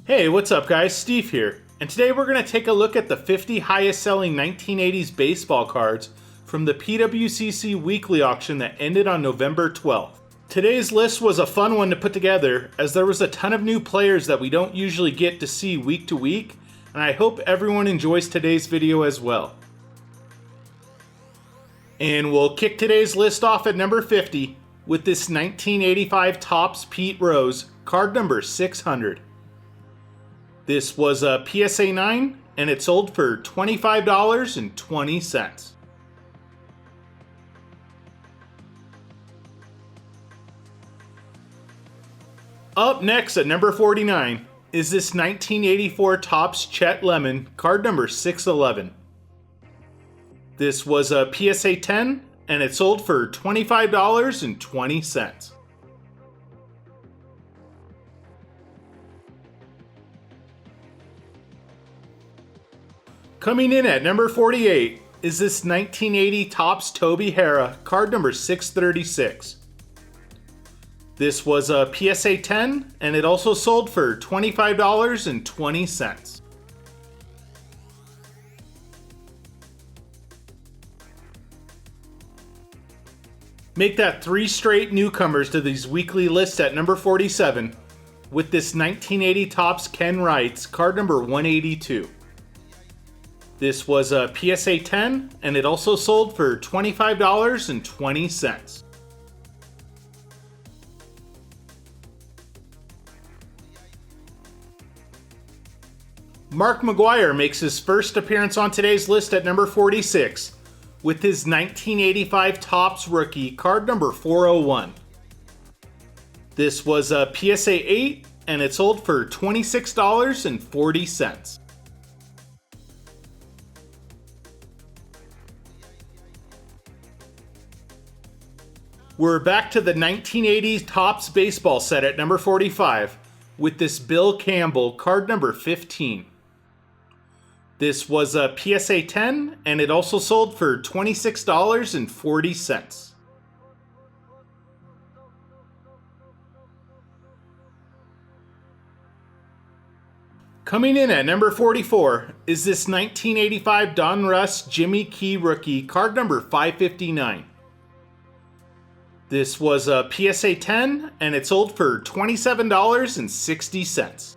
Hey, what's up guys? Steve here. And today we're going to take a look at the 50 highest selling 1980s baseball cards from the pwcc weekly auction that ended on November 12th. Today's list was a fun one to put together as there was a ton of new players that we don't usually get to see week to week, and I hope everyone enjoys today's video as well. And we'll kick today's list off at number 50 with this 1985 Topps Pete Rose, card number 600. This was a PSA 9 and it sold for $25.20. Up next at number 49 is this 1984 Topps Chet Lemon, card number 611. This was a PSA 10 and it sold for $25.20. Coming in at number 48 is this 1980 Topps Toby Harrah, card number 636. This was a PSA 10 and it also sold for $25.20. Make that 3 straight newcomers to these weekly lists at number 47 with this 1980 Topps Ken Wrights, card number 182. This was a PSA 10 and it also sold for $25.20. Mark McGwire makes his first appearance on today's list at number 46 with his 1985 Topps Rookie, card number 401. This was a PSA 8 and it sold for $26.40. We're back to the 1980s Topps baseball set at number 45 with this Bill Campbell, card number 15. This was a PSA 10 and it also sold for $26.40. Coming in at number 44 is this 1985 Donruss Jimmy Key Rookie, card number 559. This was a PSA 10 and it sold for $27.60.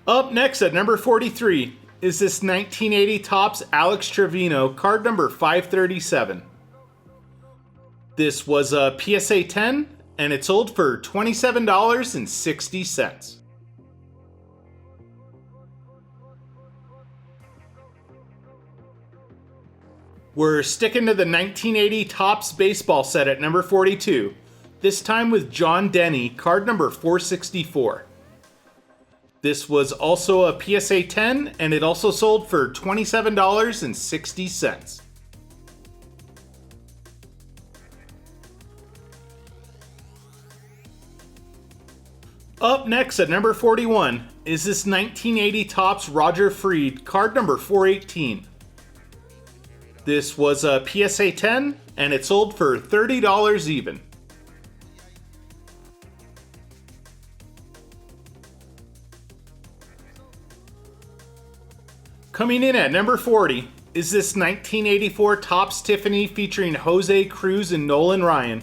Up next at number 43 is this 1980 Topps Alex Trevino, card number 537. This was a PSA 10 and it sold for $27.60. We're sticking to the 1980 Topps baseball set at number 42, this time with John Denny, card number 464. This was also a PSA 10 and it also sold for $27.60. Up next at number 41 is this 1980 Topps Roger Freed, card number 418. This was a PSA 10 and it sold for $30 even. Coming in at number 40 is this 1984 Topps Tiffany featuring Jose Cruz and Nolan Ryan,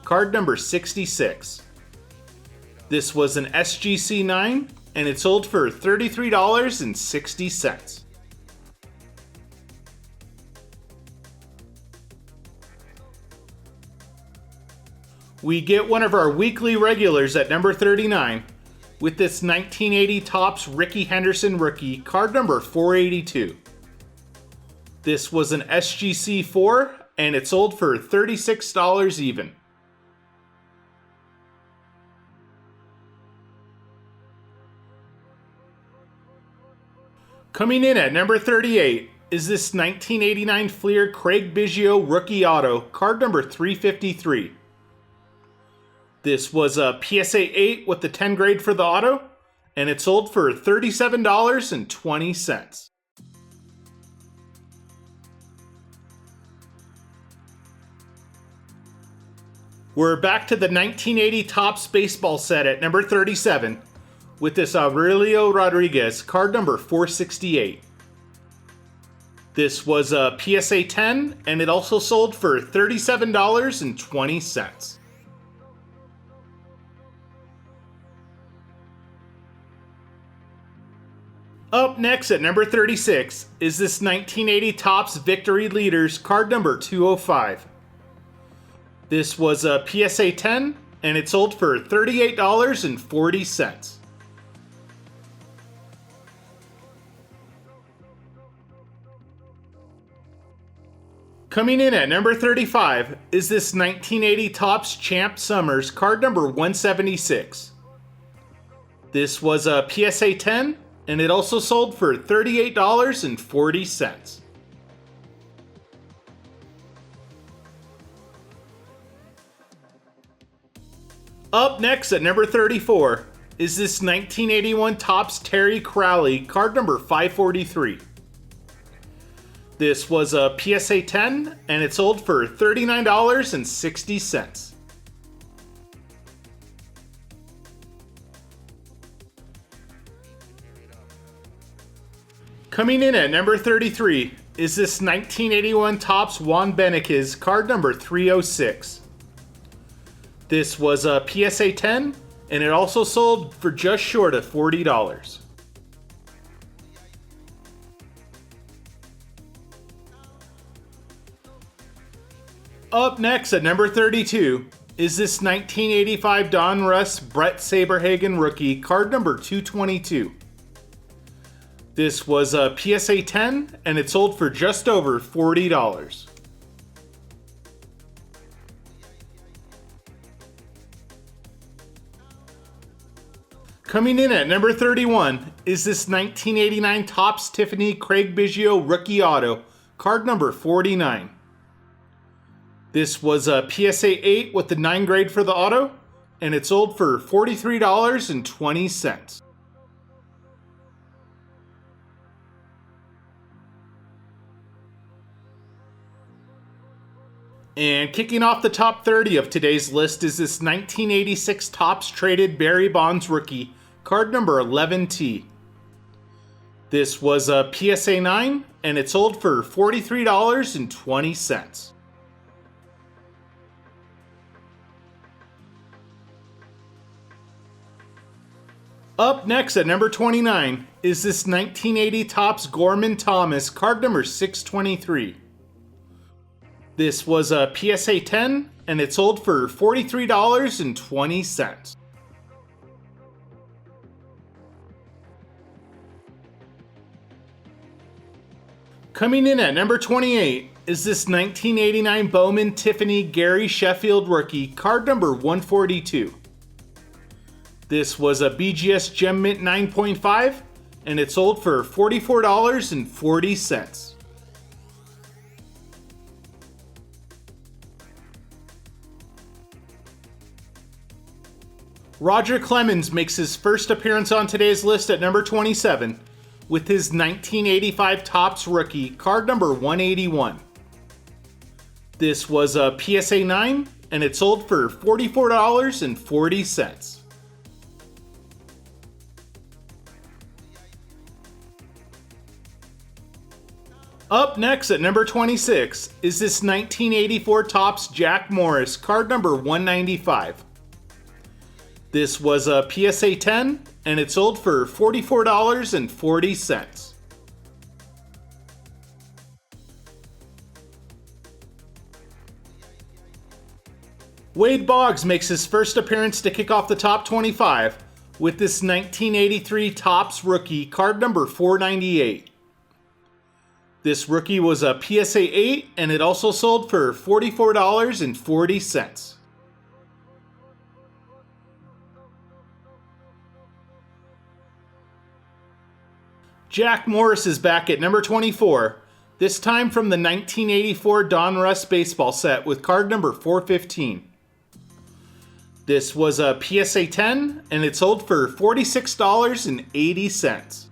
card number 66. This was an SGC 9 and it sold for $33.60. We get one of our weekly regulars at number 39 with this 1980 Topps Rickey Henderson Rookie, card number 482. This was an SGC 4 and it sold for $36 even. Coming in at number 38 is this 1989 Fleer Craig Biggio Rookie Auto, card number 353. This was a PSA 8 with the 10 grade for the auto, and it sold for $37.20. We're back to the 1980 Topps baseball set at number 37 with this Aurelio Rodriguez, card number 468. This was a PSA 10, and it also sold for $37.20. Up next at number 36 is this 1980 Topps Victory Leaders, card number 205. This was a PSA 10, and it sold for $38.40. Coming in at number 35 is this 1980 Topps Champ Summers, card number 176. This was a PSA 10, and it also sold for $38.40. Up next at number 34 is this 1981 Topps Terry Crowley, card number 543. This was a PSA 10, and it sold for $39.60. Coming in at number 33 is this 1981 Topps Juan Benequez, card number 306. This was a PSA 10, and it also sold for just short of $40. Up next at number 32 is this 1985 Don Russ Brett Saberhagen rookie, card number 222. This was a PSA 10, and it sold for just over $40. Coming in at number 31 is this 1989 Topps Tiffany Craig Biggio rookie auto, card number 49. This was a PSA 8 with the 9 grade for the auto, and it sold for $43.20. And kicking off the top 30 of today's list is this 1986 Topps Traded Barry Bonds rookie, card number 11T. This was a PSA 9, and it sold for $43.20. Up next at number 29 is this 1980 Topps Gorman Thomas, card number 623. This was a PSA 10, and it sold for $43.20. Coming in at number 28 is this 1989 Bowman Tiffany Gary Sheffield rookie, card number 142. This was a BGS Gem Mint 9.5, and it sold for $44.40. Roger Clemens makes his first appearance on today's list at number 27 with his 1985 Topps rookie, card number 181. This was a PSA 9, and it sold for $44.40. Up next at number 26 is this 1984 Topps Jack Morris, card number 195. This was a PSA 10, and it sold for $44.40. Wade Boggs makes his first appearance to kick off the top 25 with this 1983 Topps rookie, card number 498. This rookie was a PSA 8, and it also sold for $44.40. Jack Morris is back at number 24, this time from the 1984 Don Russ baseball set with card number 415. This was a PSA 10, and it sold for $46.80.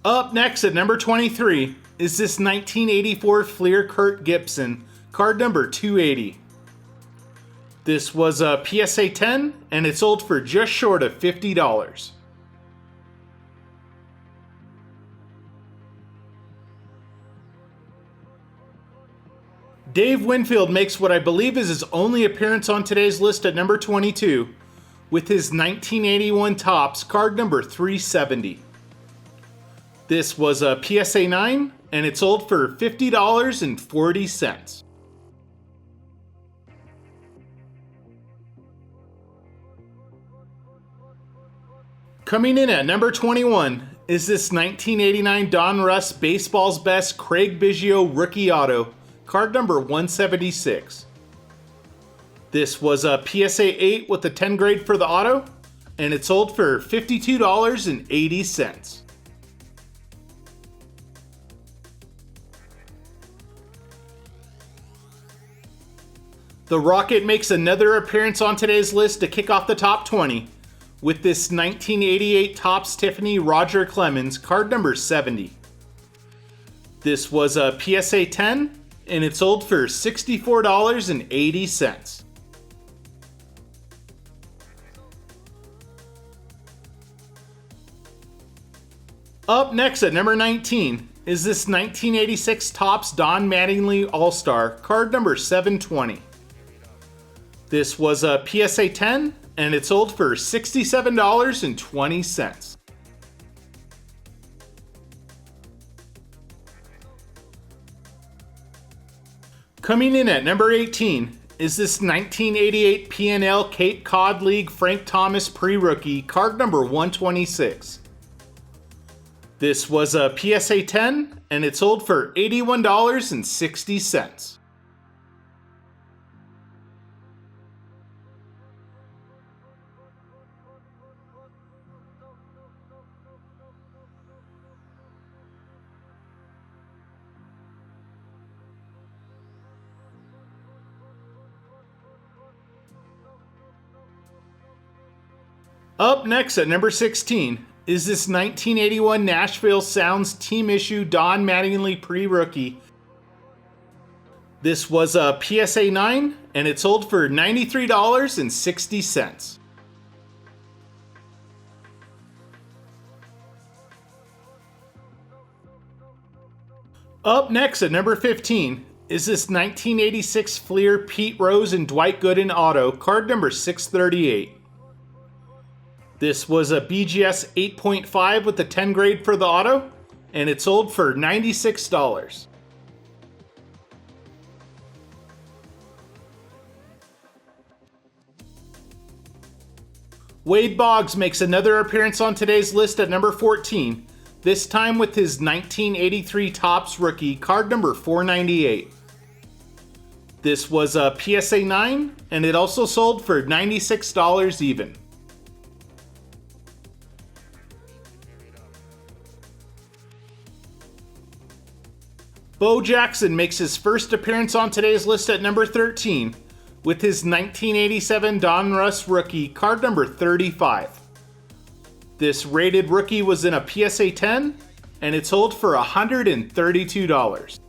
Up next at number 23 is this 1984 Fleer Kurt Gibson, card number 280. This was a PSA 10 and it sold for just short of $50. Dave Winfield makes what I believe is his only appearance on today's list at number 22 with his 1981 Topps, card number 370. This was a PSA 9 and it sold for $50.40. Coming in at number 21 is this 1989 Don Russ Baseball's Best Craig Biggio Rookie Auto, card number 176. This was a PSA 8 with a 10 grade for the auto, and it sold for $52.80. The Rocket makes another appearance on today's list to kick off the top 20 with this 1988 Topps Tiffany Roger Clemens, card number 70. This was a PSA 10, and it sold for $64.80. Up next at number 19 is this 1986 Topps Don Mattingly All-Star, card number 720. This was a PSA 10, and it sold for $67.20. Coming in at number 18 is this 1988 P&L Cape Cod League Frank Thomas pre-rookie, card number 126. This was a PSA 10, and it sold for $81.60. Up next at number 16 is this 1981 Nashville Sounds Team Issue Don Mattingly pre-rookie. This was a PSA 9, and it sold for $93.60. Up next at number 15 is this 1986 Fleer Pete Rose and Dwight Gooden auto, card number 638. This was a BGS 8.5 with a 10 grade for the auto, and it sold for $96. Wade Boggs makes another appearance on today's list at number 14, this time with his 1983 Topps rookie, card number 498. This was a PSA 9, and it also sold for $96 even. Bo Jackson makes his first appearance on today's list at number 13 with his 1987 Don Russ rookie, card number 35. This rated rookie was in a PSA 10, and it sold for $132.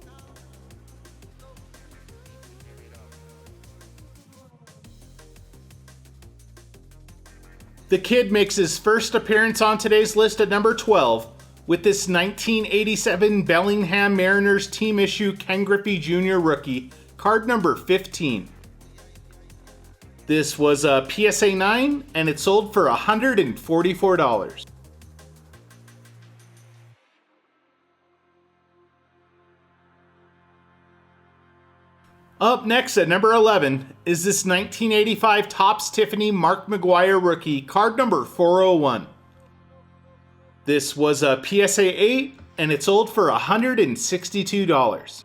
The Kid makes his first appearance on today's list at number 12 with this 1987 Bellingham Mariners Team Issue Ken Griffey Jr. rookie, card number 15. This was a PSA 9, and it sold for $144. Up next at number 11 is this 1985 Topps Tiffany Mark McGwire rookie, card number 401. This was a PSA 8, and it sold for $162.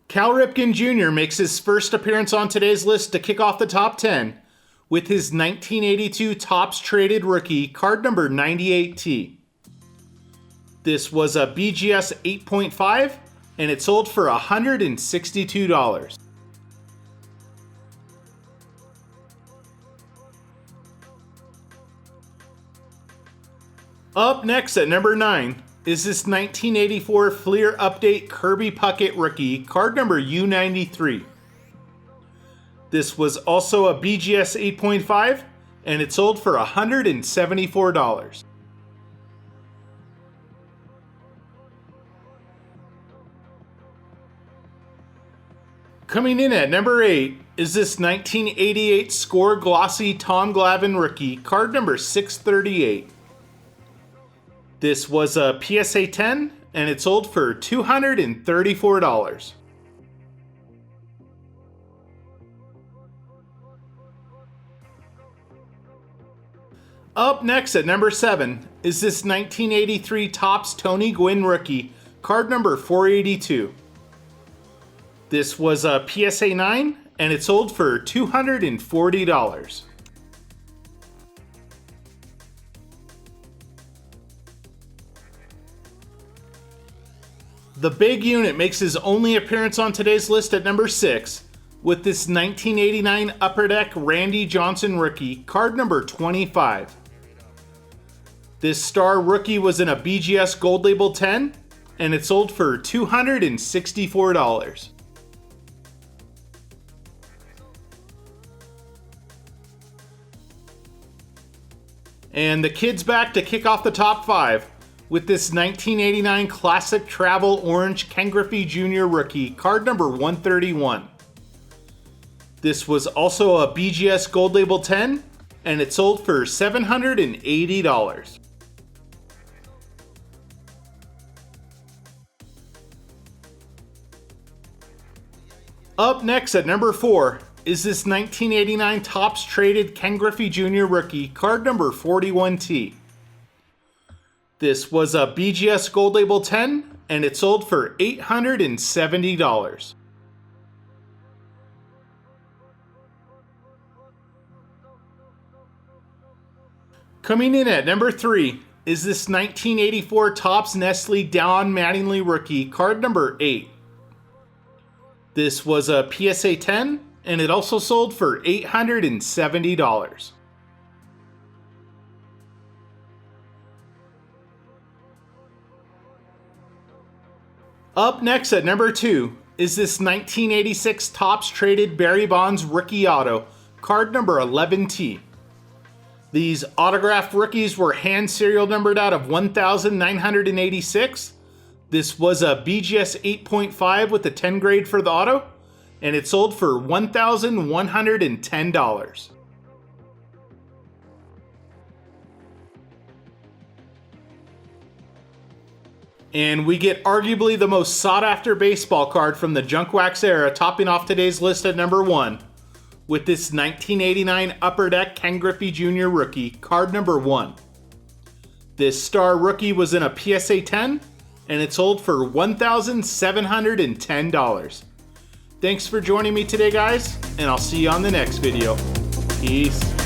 Cal Ripken Jr. makes his first appearance on today's list to kick off the top 10 with his 1982 Topps Traded rookie, card number 98T. This was a BGS 8.5, and it sold for $162. Up next at number 9 is this 1984 Fleer Update Kirby Puckett rookie, card number U93. This was also a BGS 8.5, and it sold for $174. Coming in at number 8 is this 1988 Score Glossy Tom Glavine rookie, card number 638. This was a PSA 10, and it sold for $234. Up next at number 7 is this 1983 Topps Tony Gwynn rookie, card number 482. This was a PSA 9, and it sold for $240. The big unit makes his only appearance on today's list at number 6 with this 1989 Upper Deck Randy Johnson rookie, card number 25. This star rookie was in a BGS Gold Label 10, and it sold for $264. And the kid's back to kick off the top 5 with this 1989 Classic Travel Orange Ken Griffey Jr. rookie, card number 131. This was also a BGS Gold Label 10, and it sold for $780. Up next at number 4 is this 1989 Topps Traded Ken Griffey Jr. rookie, card number 41T. This was a BGS Gold Label 10, and it sold for $870. Coming in at number 3 is this 1984 Topps Nestle Don Mattingly rookie, card number 8. This was a PSA 10, and it also sold for $870. Up next at number 2 is this 1986 Topps Traded Barry Bonds rookie auto, card number 11T. These autographed rookies were hand serial numbered out of 1,986. This was a BGS 8.5 with a 10 grade for the auto, and it sold for $1,110. And we get arguably the most sought after baseball card from the junk wax era, topping off today's list at number 1 with this 1989 Upper Deck Ken Griffey Jr. rookie, card number 1. This star rookie was in a PSA 10, and it sold for $1,710. Thanks for joining me today, guys, and I'll see you on the next video. Peace.